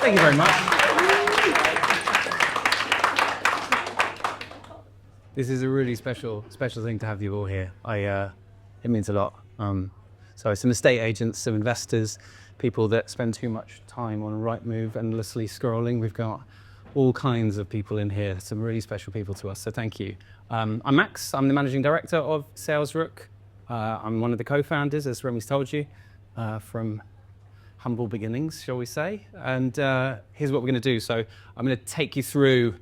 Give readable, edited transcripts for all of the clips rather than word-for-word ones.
Thank you very much. This is a really special thing to have you all here. It means a lot. So some estate agents, some investors, people that spend too much time on Rightmove, endlessly scrolling. We've got all kinds of people in here, some really special people to us, so thank you. I'm Max, I'm the Managing Director of SalesRook. I'm one of the co-founders, as Remy's told you, from humble beginnings, shall we say. And here's what we're going to do. So I'm going to take you through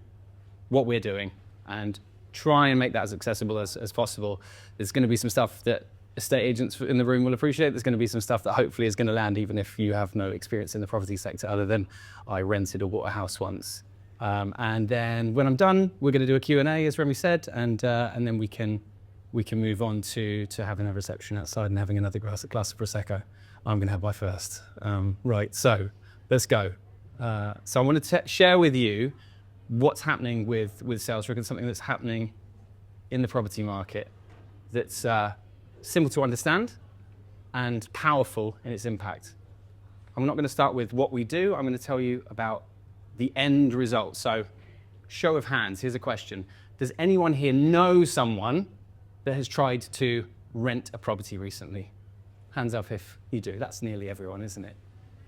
what we're doing and try and make that as accessible as possible. There's going to be some stuff that estate agents in the room will appreciate. There's going to be some stuff that hopefully is going to land even if you have no experience in the property sector other than I rented or bought a house once. And then when I'm done, we're going to do a Q&A, as Remy said, and then we can move on to having a reception outside and having another glass of Prosecco. I'm going to have my first. Right, so let's go. So I want to share with you what's happening with SalesRook and something that's happening in the property market that's simple to understand and powerful in its impact. I'm not going to start with what we do. I'm going to tell you about the end result. So, show of hands, here's a question. Does anyone here know someone that has tried to rent a property recently? Hands up if you do. That's nearly everyone, isn't it?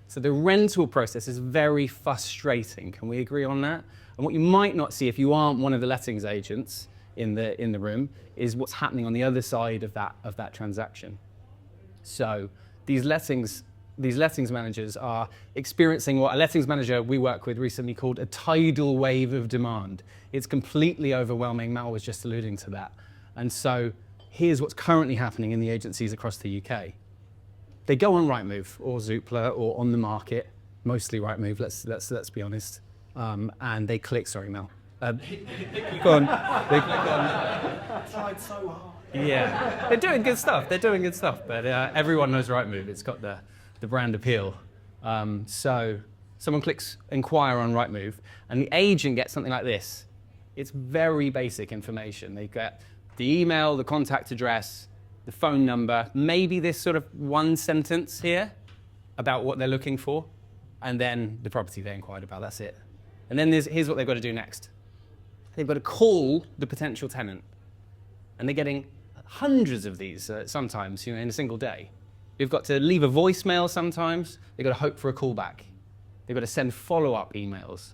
So the rental process is very frustrating. Can we agree on that? And what you might not see if you aren't one of the lettings agents in the room is what's happening on the other side of that transaction. So these lettings managers are experiencing what a lettings manager we work with recently called a tidal wave of demand. It's completely overwhelming. Mal was just alluding to that. And so here's what's currently happening in the agencies across the UK. They go on Rightmove or Zoopla or on the market, mostly Rightmove, let's be honest, and they click, sorry Mel. They click on. I tried so hard. Yeah, they're doing good stuff, but everyone knows Rightmove. It's got the brand appeal. So someone clicks inquire on Rightmove, and the agent gets something like this. It's very basic information. They get the email, the contact address, the phone number, maybe this sort of one sentence here about what they're looking for, and then the property they inquired about, that's it. And then here's what they've got to do next. They've got to call the potential tenant. And they're getting hundreds of these sometimes, in a single day. They've got to leave a voicemail sometimes. They've got to hope for a call back. They've got to send follow-up emails.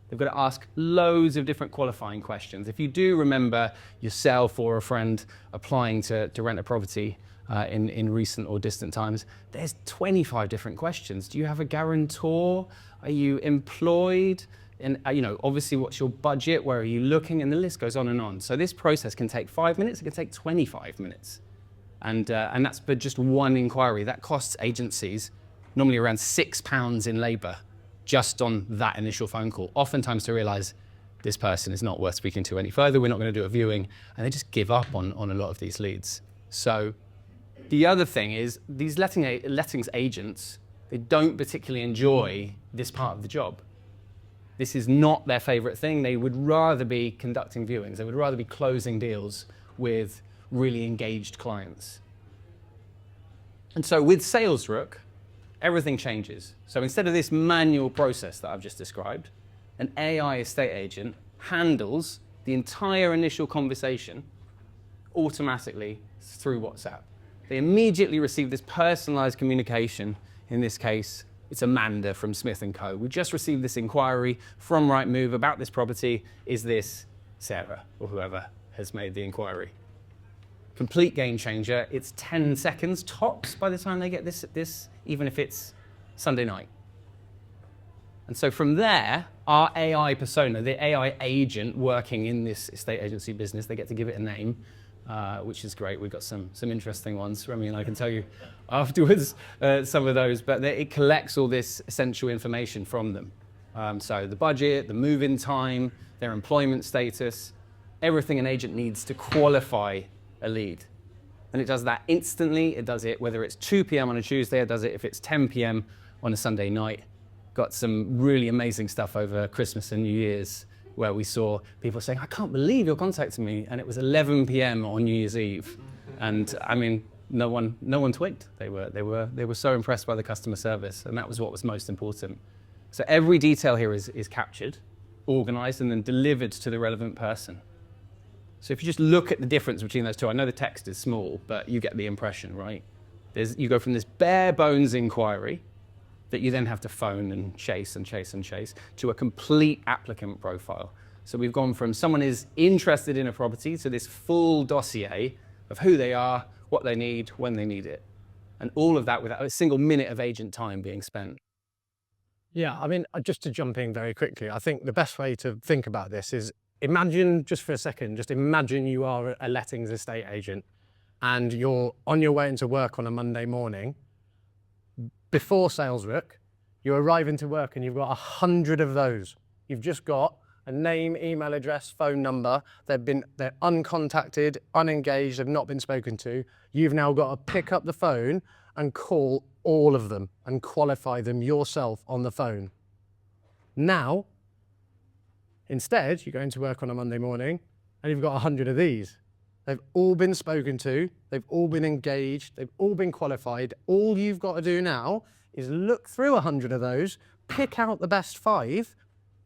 They've got to ask loads of different qualifying questions. If you do remember yourself or a friend applying to rent a property in recent or distant times, there's 25 different questions. Do you have a guarantor? Are you employed? And obviously, what's your budget? Where are you looking? And the list goes on and on. So this process can take 5 minutes. It can take 25 minutes. And that's for just one inquiry. That costs agencies normally around £6 in labour just on that initial phone call. Oftentimes to realise this person is not worth speaking to any further. We're not going to do a viewing. And they just give up on a lot of these leads. So the other thing is these lettings agents, they don't particularly enjoy this part of the job. This is not their favourite thing. They would rather be conducting viewings. They would rather be closing deals with really engaged clients. And so with SalesRook, everything changes. So instead of this manual process that I've just described, an AI estate agent handles the entire initial conversation automatically through WhatsApp. They immediately receive this personalised communication. In this case, it's Amanda from Smith & Co. We just received this inquiry from Rightmove about this property. Is this Sarah or whoever has made the inquiry? Complete game changer. It's 10 seconds tops by the time they get this, even if it's Sunday night. And so from there, our AI persona, the AI agent working in this estate agency business, they get to give it a name, which is great. We've got some interesting ones. Remy and I can tell you afterwards some of those, but it collects all this essential information from them. So the budget, the move-in time, their employment status, everything an agent needs to qualify a lead. And it does that instantly. It does it whether it's 2 p.m. on a Tuesday, it does it if it's 10 p.m. on a Sunday night. Got some really amazing stuff over Christmas and New Year's where we saw people saying, I can't believe you're contacting me. And it was 11 p.m. on New Year's Eve. And I mean, no one twigged. They were so impressed by the customer service. And that was what was most important. So every detail here is captured, organized, and then delivered to the relevant person. So if you just look at the difference between those two, I know the text is small, but you get the impression, right? You go from this bare bones inquiry that you then have to phone and chase and chase and chase to a complete applicant profile. So we've gone from someone is interested in a property to this full dossier of who they are, what they need, when they need it. And all of that without a single minute of agent time being spent. Yeah, I mean, just to jump in very quickly, I think the best way to think about this is imagine, just for a second, just imagine you are a lettings estate agent and you're on your way into work on a Monday morning. Before SalesRook, you arrive into work and you've got 100 of those. You've just got a name, email address, phone number. They're uncontacted, unengaged, have not been spoken to. You've now got to pick up the phone and call all of them and qualify them yourself on the phone. Now, instead, you go into work on a Monday morning and you've got 100 of these. They've all been spoken to, they've all been engaged, they've all been qualified. All you've got to do now is look through 100 of those, pick out the best 5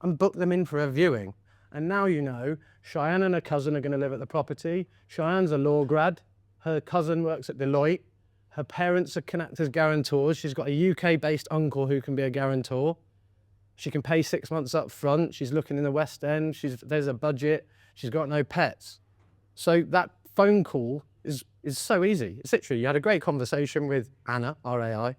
and book them in for a viewing. And now you know Cheyenne and her cousin are going to live at the property. Cheyenne's a law grad, her cousin works at Deloitte, her parents can act as guarantors. She's got a UK-based uncle who can be a guarantor. She can pay 6 months up front. She's looking in the West End. There's a budget. She's got no pets. So that phone call is so easy. It's literally, you had a great conversation with Anna, our AI.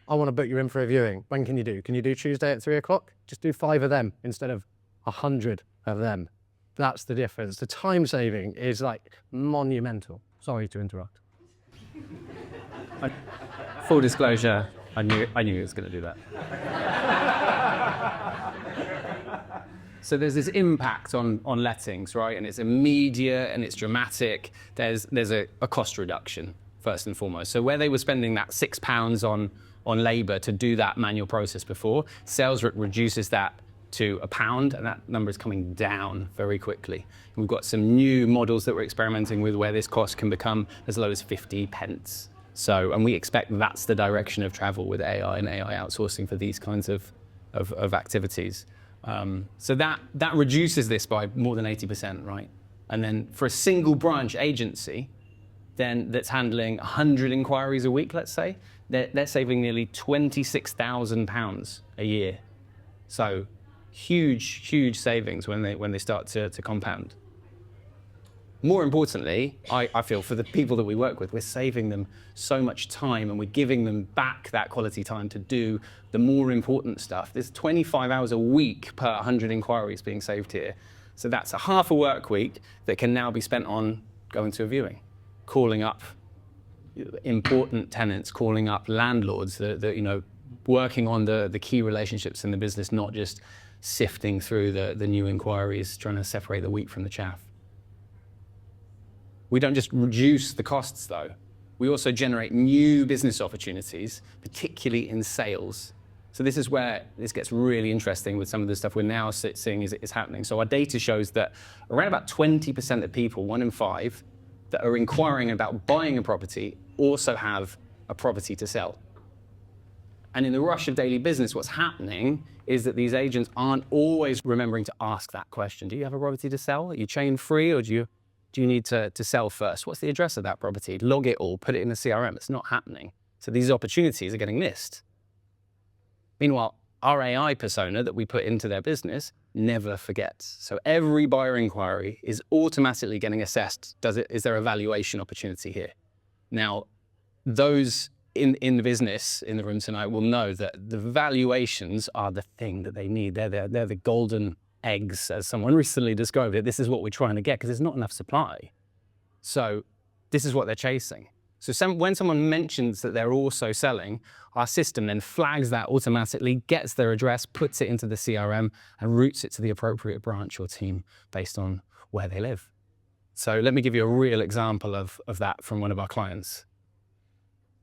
I want to book you in for a viewing. When can you do? Can you do Tuesday at 3 o'clock? Just do 5 of them instead of 100 of them. That's the difference. The time saving is like monumental. Sorry to interrupt. Full disclosure, I knew he was going to do that. So there's this impact on lettings, right? And it's immediate and it's dramatic. There's a cost reduction, first and foremost. So where they were spending that £6 on labour to do that manual process before, SalesRook reduces that to £1, and that number is coming down very quickly. And we've got some new models that we're experimenting with where this cost can become as low as 50 pence. So, and we expect that's the direction of travel with AI and AI outsourcing for these kinds of activities. So that reduces this by more than 80%, right? And then for a single branch agency, then that's handling 100 inquiries a week, let's say, they're saving nearly £26,000 a year. So huge savings when they start to compound. More importantly, I feel for the people that we work with, we're saving them so much time and we're giving them back that quality time to do the more important stuff. There's 25 hours a week per 100 inquiries being saved here. So that's a half a work week that can now be spent on going to a viewing, calling up important tenants, calling up landlords, working on the key relationships in the business, not just sifting through the new inquiries, trying to separate the wheat from the chaff. We don't just reduce the costs, though. We also generate new business opportunities, particularly in sales. So this is where this gets really interesting with some of the stuff we're now seeing is happening. So our data shows that around about 20% of people, 1 in 5, that are inquiring about buying a property also have a property to sell. And in the rush of daily business, what's happening is that these agents aren't always remembering to ask that question. Do you have a property to sell? Are you chain free, or do you need to sell first? What's the address of that property? Log it all, put it in the CRM. It's not happening. So these opportunities are getting missed. Meanwhile, our AI persona that we put into their business never forgets. So every buyer inquiry is automatically getting assessed. Is there a valuation opportunity here? Now, those in the business in the room tonight will know that the valuations are the thing that they need. They're the golden eggs, as someone recently described it. This is what we're trying to get because there's not enough supply. So this is what they're chasing. So when someone mentions that they're also selling, our system then flags that automatically, gets their address, puts it into the CRM, and routes it to the appropriate branch or team based on where they live. So let me give you a real example of that from one of our clients.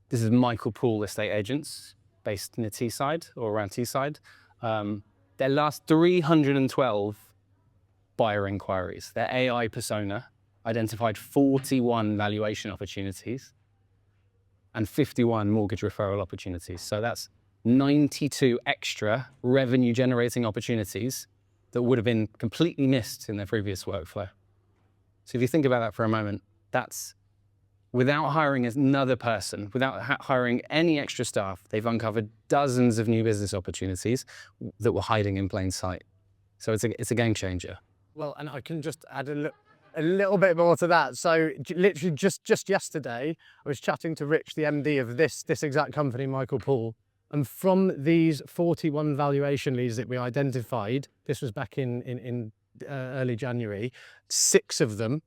This is Michael Poole Estate Agents, based near Teesside or around Teesside. Their last 312 buyer inquiries, their AI persona identified 41 valuation opportunities and 51 mortgage referral opportunities. So that's 92 extra revenue generating opportunities that would have been completely missed in their previous workflow. So if you think about that for a moment, that's without hiring another person, without hiring any extra staff, they've uncovered dozens of new business opportunities that were hiding in plain sight. So it's a game changer. Well, and I can just add a little bit more to that. So literally just yesterday, I was chatting to Rich, the MD of this exact company, Michael Poole. And from these 41 valuation leads that we identified, this was back in early January, 6 of them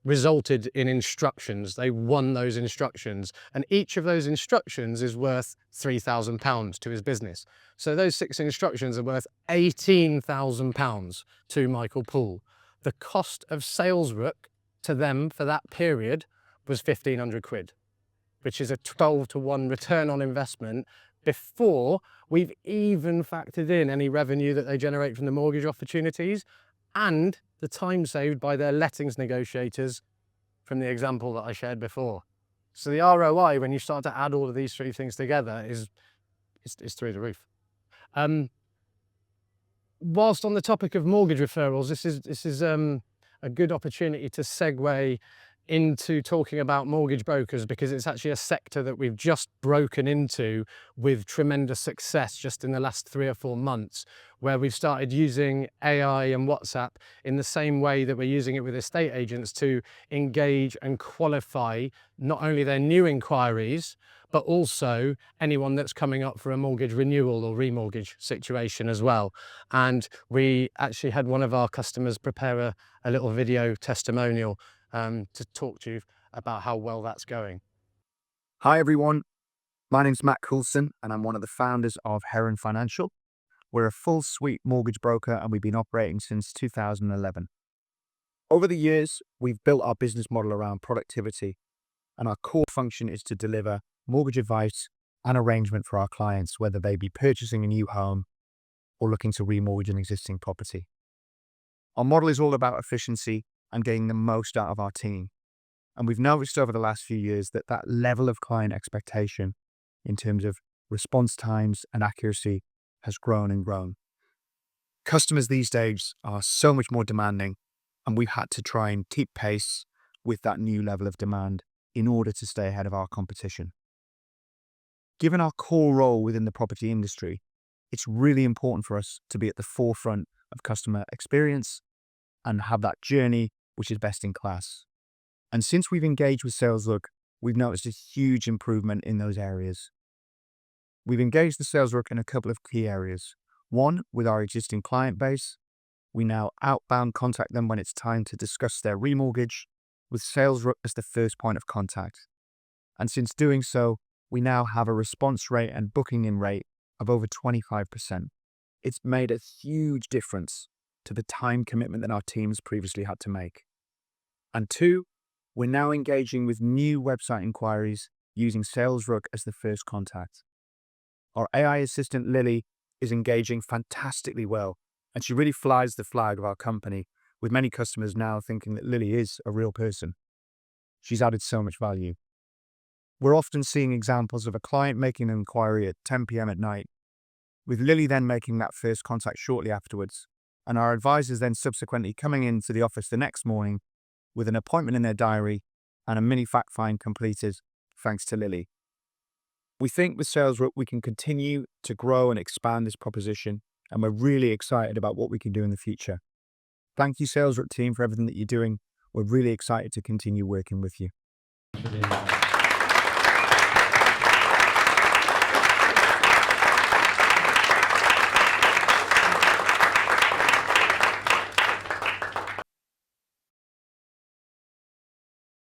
resulted in instructions. They won those instructions, and each of those instructions is worth £3,000 to his business. So those 6 instructions are worth £18,000 to Michael Poole. The cost of SalesRook to them for that period was 1,500 quid, which is a 12-to-1 return on investment before we've even factored in any revenue that they generate from the mortgage opportunities and the time saved by their lettings negotiators from the example that I shared before. So the ROI, when you start to add all of these 3 things together, is through the roof. Whilst on the topic of mortgage referrals, this is a good opportunity to segue into talking about mortgage brokers, because it's actually a sector that we've just broken into with tremendous success just in the last 3 or 4 months, where we've started using AI and WhatsApp in the same way that we're using it with estate agents to engage and qualify not only their new inquiries, but also anyone that's coming up for a mortgage renewal or remortgage situation as well. And we actually had one of our customers prepare a little video testimonial to talk to you about how well that's going. Hi everyone, my name's Matt Coulson and I'm one of the founders of Heron Financial. We're a full suite mortgage broker and we've been operating since 2011. Over the years, we've built our business model around productivity, and our core function is to deliver mortgage advice and arrangement for our clients, whether they be purchasing a new home or looking to remortgage an existing property. Our model is all about efficiency and getting the most out of our team. And we've noticed over the last few years that that level of client expectation in terms of response times and accuracy has grown and grown. Customers these days are so much more demanding, and we've had to try and keep pace with that new level of demand in order to stay ahead of our competition. Given our core role within the property industry, it's really important for us to be at the forefront of customer experience and have that journey which is best in class. And since we've engaged with SalesRook, we've noticed a huge improvement in those areas. We've engaged the SalesRook in a couple of key areas. One, with our existing client base. We now outbound contact them when it's time to discuss their remortgage, with SalesRook as the first point of contact. And since doing so, we now have a response rate and booking in rate of over 25%. It's made a huge difference to the time commitment that our teams previously had to make. And 2, we're now engaging with new website inquiries using SalesRook as the first contact. Our AI assistant Lily is engaging fantastically well, and she really flies the flag of our company, with many customers now thinking that Lily is a real person. She's added so much value. We're often seeing examples of a client making an inquiry at 10 p.m. at night, with Lily then making that first contact shortly afterwards, and our advisors then subsequently coming into the office the next morning with an appointment in their diary and a mini fact find completed thanks to Lily. We think with SalesRook we can continue to grow and expand this proposition, and we're really excited about what we can do in the future. Thank you, SalesRook team, for everything that you're doing. We're really excited to continue working with you.